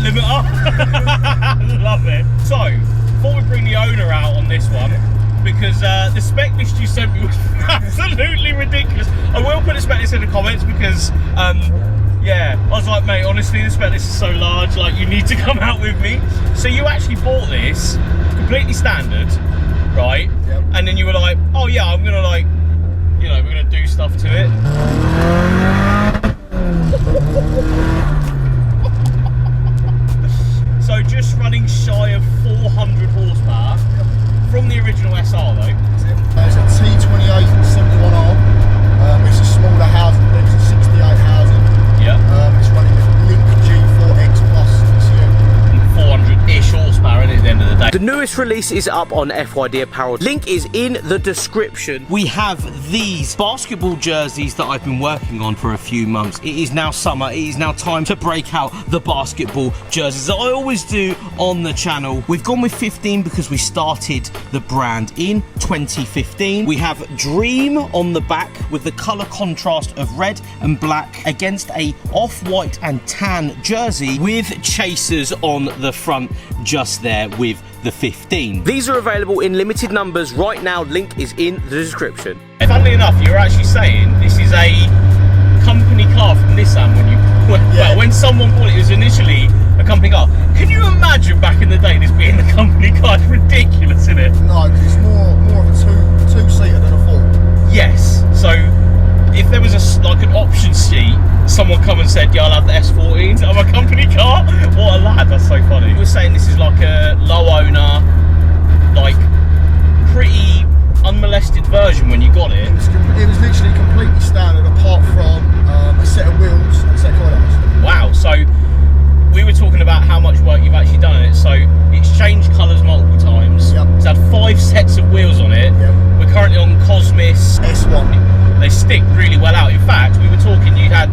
limiter. Love it. So, thought we'd bring the owner out on this one, because the spec list you sent me was absolutely ridiculous. I will put the spec list in the comments because, yeah, I was like, mate, honestly, the spec list is so large, like, you need to come out with me. So you actually bought this, completely standard, right? Yep. And then you were like, oh yeah, I'm gonna like, you know, we're gonna do stuff to it. So just running shy of 400 horsepower from the original SR though. It's a T28 71R. It's a smaller housing, it's a 68 housing. Yeah. It's running with Link G4X Plus. 400-ish horsepower at the end of the day. The newest release is up on FYD Apparel. Link is in the description. We have these basketball jerseys that I've been working on for a few months. It is now summer. It is now time to break out the basketball jerseys that I always do on the channel. We've gone with 15 because we started the brand in 2015. We have Dream on the back with the color contrast of red and black against a off-white and tan jersey with chasers on the front just there with the 15. These are available in limited numbers right now. Link is in the description. Funnily enough, you were actually saying this is a company car from Nissan when you, well, when someone bought it, it was initially a company car. Can you imagine back in the day this being the company car? It's ridiculous, isn't it? No, because it's more of a two-seater than a four. Yes. So if there was like an option sheet, someone come and said, yeah, I'll have the S14 of a company car. What a lad, that's so funny. We were saying this is like a low owner, like pretty unmolested version when you got it. It was literally completely standard apart from a set of wheels and a set of coilovers. Wow, so we were talking about how much work you've actually done on it. So it's changed colours multiple times. Yep. It's had 5 sets of wheels on it. Yep. We're currently on Cosmis S1. They stick really well out. In fact, we were talking, you had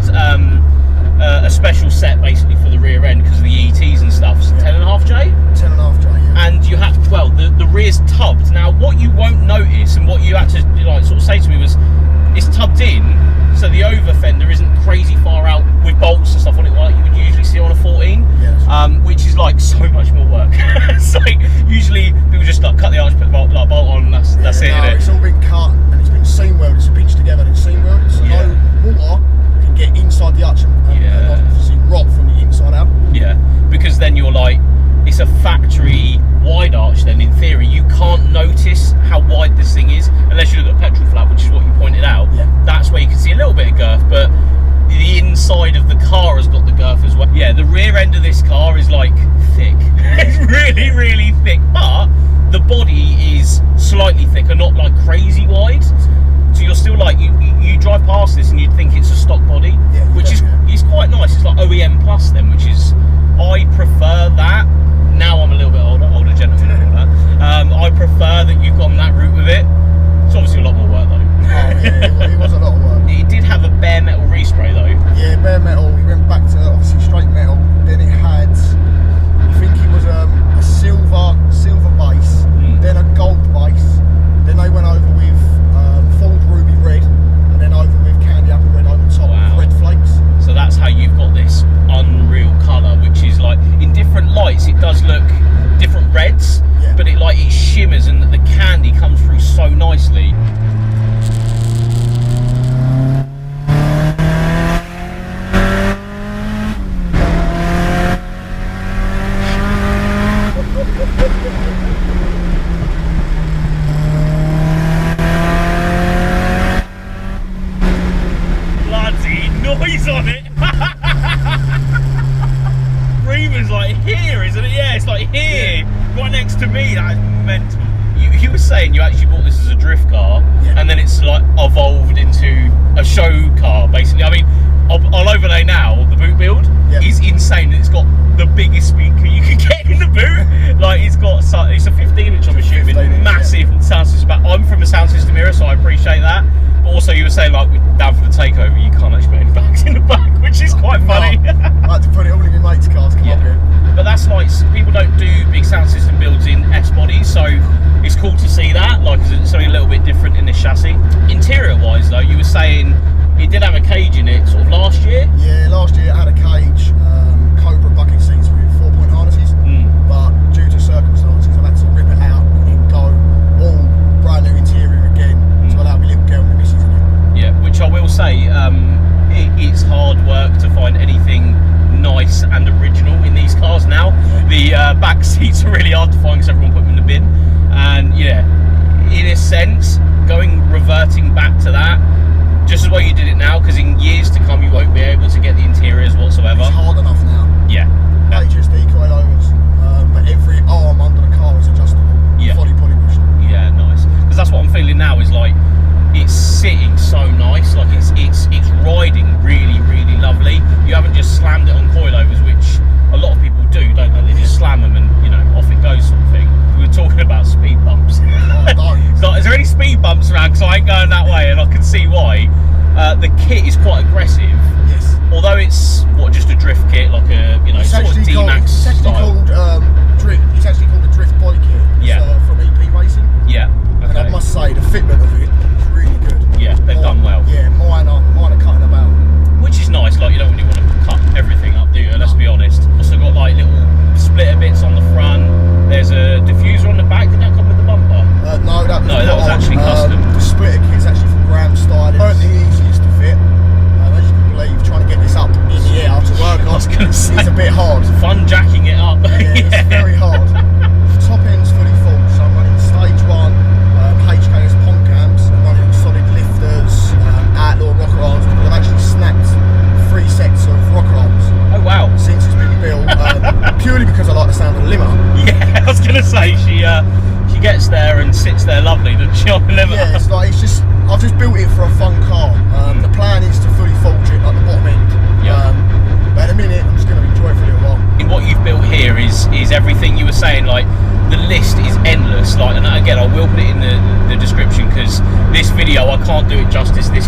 a special set basically for the rear end because of the ETs and stuff. So 10.5J? 10.5J, yeah. And you had, well, the rear's tubbed. Now, what you won't notice and what you had to like sort of say to me was, it's tubbed in, so the over fender isn't crazy far out with bolts and stuff on it like you would usually see on a 14. Yes. Which is like so much more work. It's like usually people just like cut the arch, put the bolt on, and that's it. No, Innit? it's all been cut and it's been seam welded. It's pinched together and seam welded, so no water can get inside the arch and obviously rot from the inside out. Yeah, because then you're like, it's a factory wide arch. Then in theory, you can't notice how wide this thing is unless you look at a petrol flat, which is what you pointed out. Yeah. That's where you can see a little bit of girth, but the inside of the car has got the girth as well. Yeah, the rear end of this car is like thick. It's really, really thick, but the body is slightly thicker, not like crazy wide. So you're still like, you drive past this and you'd think it's a stock body, which is quite nice. It's like OEM plus then, which is, I prefer that. Now I'm a little bit older gentleman and all that. I prefer that you've gone that route with it. It's obviously a lot more work though. Oh yeah, it was a lot of work. It did have a bare metal respray though. Yeah, bare metal. We went back to obviously straight metal. Then it had, I think it was a silver base, then a gold base. Then they went over with Ford Ruby red, and then over with candy apple red over top with red flakes. So that's how you've got this unreal colour, which is like in different lights it does look different reds, but it shimmers and the candy comes through so nicely. Bloody noise on it. Reamer's like here, isn't it? Yeah, it's like here, right next to me. That is mental. You were saying you actually bought this as a drift car, and then it's like evolved into a show car, basically. I mean, I'll overlay now. The boot build is insane. It's got the biggest speaker you can get in the boot. Like it's a 15-inch, I'm assuming, massive sound system. I'm from a sound system era, so I appreciate that. But also, you were saying like down for the takeover, you can't actually put any bags in the back, which is quite funny. I had to put it all in my mate's cars. Come up here. But that's like, people don't do big sound system builds in S bodies, so it's cool to see that. Like, it's something a little bit different in this chassis. Interior wise, though, you were saying it did have a cage in it, sort of last year. Yeah, last year it had a cage, Cobra bucket seats with 4 The back seats are really hard to find because everyone put them in the bin. And yeah, in a sense, reverting back to that, just as well you did it now, because in years to come you won't be able to get the interiors whatsoever. It's hard enough now. Yeah. HSD coilovers, but every arm under the car is adjustable. Yeah. Fully polished. Yeah, nice. Because that's what I'm feeling now. Is like it's sitting so nice. Like it's riding really, really lovely. You haven't just slammed it on coilovers, which a lot of people do, don't they? They just slam them and off it goes, sort of thing. We were talking about speed bumps. So, is there any speed bumps around? Because I ain't going that way, and I can see why. The kit is quite aggressive. Yes. Although it's just a drift kit, like a sort of D-Max style. It's actually called a drift body kit. It's, from EP Racing. Yeah. Okay. And I must say the fitment of it is really good. Yeah, they've done well. Yeah, mine are cutting about. Which is nice. Like you don't really want to cut everything up, do you? Let's be honest. Also got like little splitter bits on the front. There's a diffuser on the back. Did that come with the bumper? No, that was actually custom. The splitter kit's actually from Graham Style. It weren't the easiest to fit. As you can believe, trying to get this up in the air to work on, I was gonna say, it's a bit hard. Fun jacking it up. Yeah, it's very hard. Top end's fully full, so I'm running stage 1, HKS pom cams, I'm running solid lifters, outlaw rocker arms, because I've actually snapped 3 sets of rocker arms. Oh wow. Since it's been built, purely because I like the sound of the limo. Yeah, I was gonna say she gets there and sits there lovely, doesn't she, on the limo? Yeah, I've just built it for a fun car. The plan is to fully forge it like the bottom end. Yeah. But at the minute, I'm just going to enjoy it for a little while. What you've built here is everything you were saying. Like the list is endless. Like, and again, I will put it in the description because this video I can't do it justice this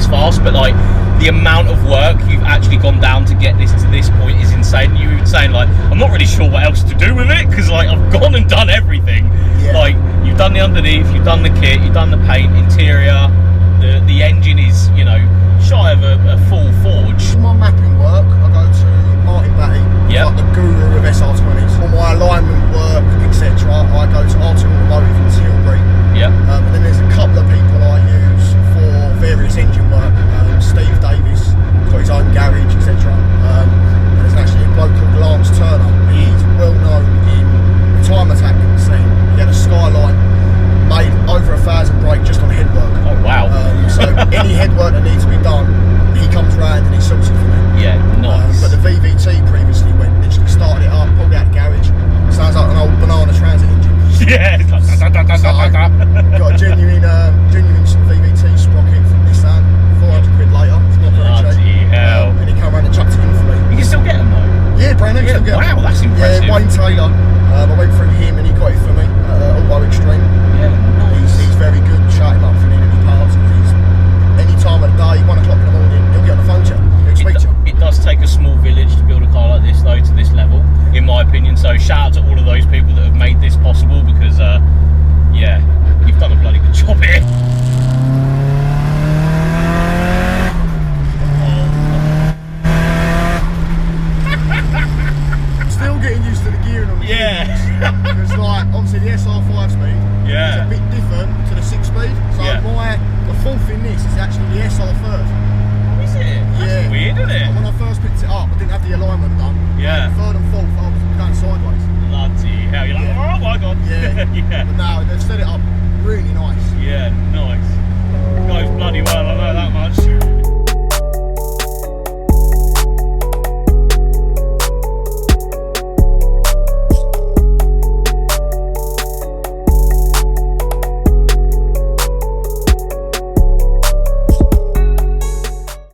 fast. But like the amount of work you've actually gone down to get this to this point is insane. You were saying like I'm not really sure what else to do with it because like I've gone and done everything. Yeah. Like you've done the underneath, you've done the kit, you've done the paint, interior. The engine is shy of a full forge. For my mapping work, I go to Martin Batty, like the guru of SR20s. For my alignment work, etc., I go to Arctic Automotive in Tilbury. Yeah. And then there's a couple of people I use for various engine work. Steve Davis, got his own garage, etc. And there's actually a bloke called Lance Turner. He's well known in the time attack scene. He had a Skyline made over 1,000 brake just on headwork. Oh wow. So any headwork that needs to be done, he comes round and he sorts it for me. Yeah, nice. But the VVT previously literally started it up, pulled out the garage. Sounds like an old banana transit engine. Yeah, it's like got a genuine VVT sprocket from Nissan, 400 quid later. It's not very cheap. Hell. And he came around and chucked it in for me. You can still get them though? Yeah, brand new, still get them. Wow, that's impressive. Yeah, Wayne Taylor. I went through him and he got it for me. All Extreme. Yeah, nice. He's very good. Shout him up for needing any parts because he's any time of the day, 1 o'clock in the morning, he'll get on the phone to you. He'll speak to you. It does take a small village to build a car like this though, to this level, in my opinion. So shout out to all of those people that have made this possible because yeah, you've done a bloody good job here. Still getting used to the gearing on the because like obviously the SR5 speed is a bit different to the 6-speed. So the fourth in this is actually the SR3rd. Is it? That's weird, isn't it? And when I first picked it up, I didn't have the alignment done. Yeah. Third and fourth, I was going sideways. Bloody hell! You're like, oh my god. Yeah. Yeah. But now they've set it up really nice. Yeah, nice. Goes bloody well. I know that much.